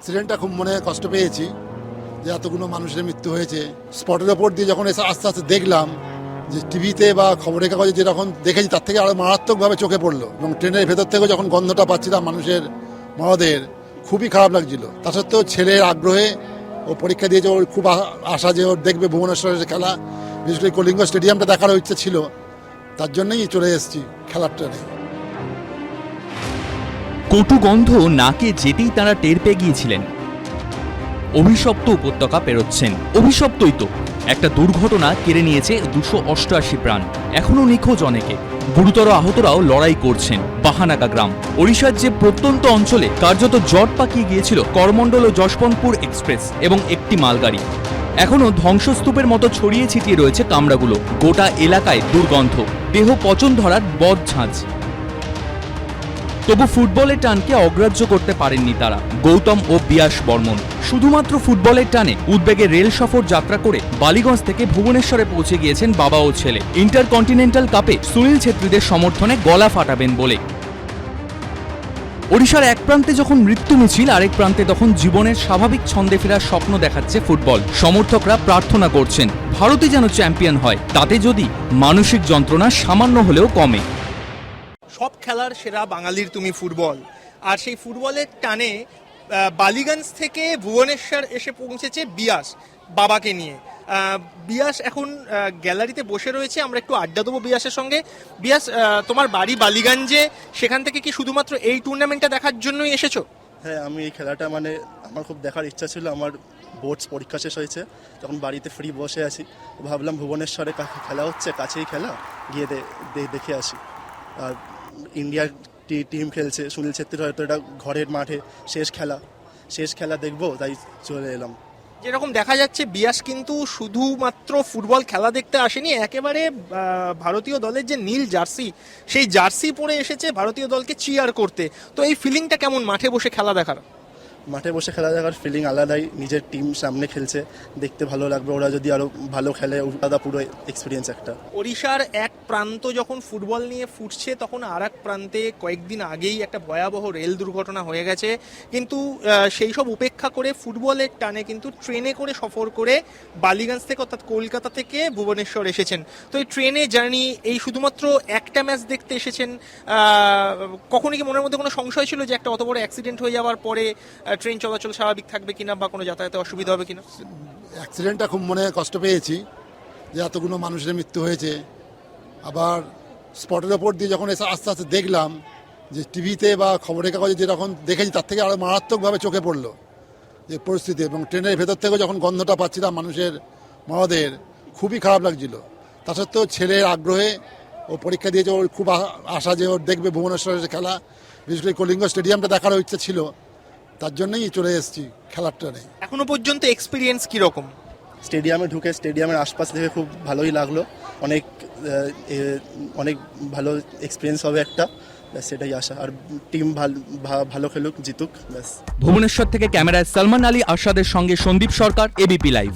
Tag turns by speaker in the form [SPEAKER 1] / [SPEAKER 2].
[SPEAKER 1] অ্যাক্সিডেন্টটা খুব মনে কষ্ট পেয়েছি যে এতগুলো মানুষের মৃত্যু হয়েছে। স্পটের ওপর দিয়ে যখন এসে আস্তে আস্তে দেখলাম যে টিভিতে বা খবরের কাগজে যেরকম দেখেছি তার থেকে আরও মারাত্মকভাবে চোখে পড়লো, এবং ট্রেনের ভেতর থেকেও যখন গন্ধটা পাচ্ছিলাম মানুষের মরদেহের, খুবই খারাপ লাগছিল। তা সত্ত্বেও ছেলের আগ্রহে ও পরীক্ষা দিয়েছে, ওর খুব আশা যে ওর দেখবে ভুবনেশ্বরের খেলা, বিশেষ করে কলিঙ্গ স্টেডিয়ামটা দেখারও ইচ্ছে ছিল, তার জন্যই চলে এসেছি খেলার ট্রেনে।
[SPEAKER 2] কটু গন্ধ নাকে যেতেই তারা টের পেয়ে গিয়েছিলেন অভিশপ্ত উপত্যকা পেরোচ্ছেন। অভিশপ্তই তো, একটা দুর্ঘটনা কেড়ে নিয়েছে 288 প্রাণ, এখনো নিখোঁজ অনেকে, গুরুতর আহতরাও লড়াই করছেন। বাহানাগা গ্রাম ওড়িশার যে প্রত্যন্ত অঞ্চলে কার্যত জট পাকিয়ে গিয়েছিল করমণ্ডল ও যশবন্তপুর এক্সপ্রেস এবং একটি মালগাড়ি, এখনো ধ্বংসস্তূপের মতো ছড়িয়ে ছিটিয়ে রয়েছে কামরাগুলো। গোটা এলাকায় দুর্গন্ধ, দেহ পচন ধরার বদঝাঁঝ। তবু ফুটবলের টানকে অগ্রাহ্য করতে পারেননি তারা, গৌতম ও বিয়াস বর্মন। শুধুমাত্র ফুটবলের টানে উদ্বেগে রেল সফর যাত্রা করে বালিগঞ্জ থেকে ভুবনেশ্বরে পৌঁছে গিয়েছেন বাবা ও ছেলে, ইন্টারকন্টিনেন্টাল কাপে সুনীল ছেত্রীদের সমর্থনে গলা ফাটাবেন বলে। ওড়িশার এক প্রান্তে যখন মৃত্যু মিছিল, আরেক প্রান্তে তখন জীবনের স্বাভাবিক ছন্দে ফেরার স্বপ্ন দেখাচ্ছে ফুটবল। সমর্থকরা প্রার্থনা করছেন ভারতই যেন চ্যাম্পিয়ন হয়, তাতে যদি মানসিক যন্ত্রণা সামান্য হলেও কমে।
[SPEAKER 3] সব খেলার সেরা বাঙালির তুমি ফুটবল, আর সেই ফুটবলের টানে বালিগঞ্জ থেকে ভুবনেশ্বর এসে পৌঁছেছে বিয়াস বাবাকে নিয়ে। বিয়াস এখন গ্যালারিতে বসে রয়েছে, আমরা একটু আড্ডা দেবো বিয়াসের সঙ্গে। বিয়াস, তোমার বাড়ি বালিগঞ্জে, সেখান থেকে কি শুধুমাত্র এই টুর্নামেন্টটা দেখার জন্যই এসেছো?
[SPEAKER 4] হ্যাঁ, আমি এই খেলাটা আমার খুব দেখার ইচ্ছা ছিল। আমার বোর্ডস পরীক্ষা শেষ হয়েছে, যখন বাড়িতে ফ্রি বসে আছি, ভাবলাম ভুবনেশ্বরে খেলা হচ্ছে, কাছেই খেলা, গিয়ে দেখে আসি। আর ইন্ডিয়ার টিম খেলছে, সুনীল ছেত্রীর হয়তো এটা ঘরের মাঠে শেষ খেলা দেখবো, তাই চলে এলাম।
[SPEAKER 3] যেরকম দেখা যাচ্ছে বিয়াস কিন্তু শুধুমাত্র ফুটবল খেলা দেখতে আসেনি, একেবারে ভারতীয় দলের যে নীল জার্সি, সেই জার্সি পরে এসেছে ভারতীয় দলকে চিয়ার করতে। তো এই ফিলিংটা কেমন মাঠে বসে খেলা দেখার?
[SPEAKER 4] মাঠে বসে খেলা দেখার ফিলিং আলাদাই। নিজের টিম সামনে খেলছে, দেখতে ভালো লাগবে। ওরা যদি আরও ভালো খেলে, আলাদা পুরো এক্সপিরিয়েন্স একটা।
[SPEAKER 3] ওড়িশার এক প্রান্ত যখন ফুটবল নিয়ে ফুটছে, তখন আর এক প্রান্তে কয়েকদিন আগেই একটা ভয়াবহ রেল দুর্ঘটনা হয়ে গেছে। কিন্তু সেই সব উপেক্ষা করে ফুটবলের টানে কিন্তু ট্রেনে করে সফর করে বালিগঞ্জ থেকে, অর্থাৎ কলকাতা থেকে ভুবনেশ্বর এসেছেন। তো এই ট্রেনে জার্নি, এই শুধুমাত্র একটা ম্যাচ দেখতে এসেছেন, কখনই কি মনের মধ্যে কোনো সংশয় ছিল যে একটা অত বড় অ্যাক্সিডেন্ট হয়ে যাওয়ার পরে ট্রেন চলাচল স্বাভাবিক থাকবে কিনা, বা কোনো যাতায়াতে অসুবিধা হবে কিনা?
[SPEAKER 1] অ্যাক্সিডেন্টটা খুব মনে কষ্ট পেয়েছি যে এতগুলো মানুষের মৃত্যু হয়েছে। আবার স্পটের ওপর দিয়ে যখন এসে আস্তে আস্তে দেখলাম যে টিভিতে বা খবরের কাগজে যেরকম দেখেছি তার থেকে আরও মারাত্মকভাবে চোখে পড়লো যে পরিস্থিতি, এবং ট্রেনের ভেতর থেকেও যখন গন্ধটা পাচ্ছিলাম মানুষের মরদেহের, খুবই খারাপ লাগছিল। তা সত্ত্বেও ছেলের আগ্রহে ও পরীক্ষা দিয়েছে, ওর খুব আশা যে ওর দেখবে ভুবনেশ্বরের খেলা, বিশেষ করে কলিঙ্গ স্টেডিয়ামটা দেখারও ইচ্ছে ছিল, তার জন্যই চলে এসেছি খেলার ট্রেনে।
[SPEAKER 3] এখনো পর্যন্ত এক্সপিরিয়েন্স কীরকম?
[SPEAKER 4] স্টেডিয়ামে ঢুকে স্টেডিয়ামের আশপাশ দেখে খুব ভালোই লাগলো। অনেক ভালো এক্সপিরিয়েন্স হবে একটা, সেটাই আশা। আর টিম ভালো খেলুক, জিতুক, ব্যাস।
[SPEAKER 2] ভুবনেশ্বর থেকে ক্যামেরায় সালমান আলী আরশাদের সঙ্গে সন্দীপ সরকার, এবিপি লাইভ।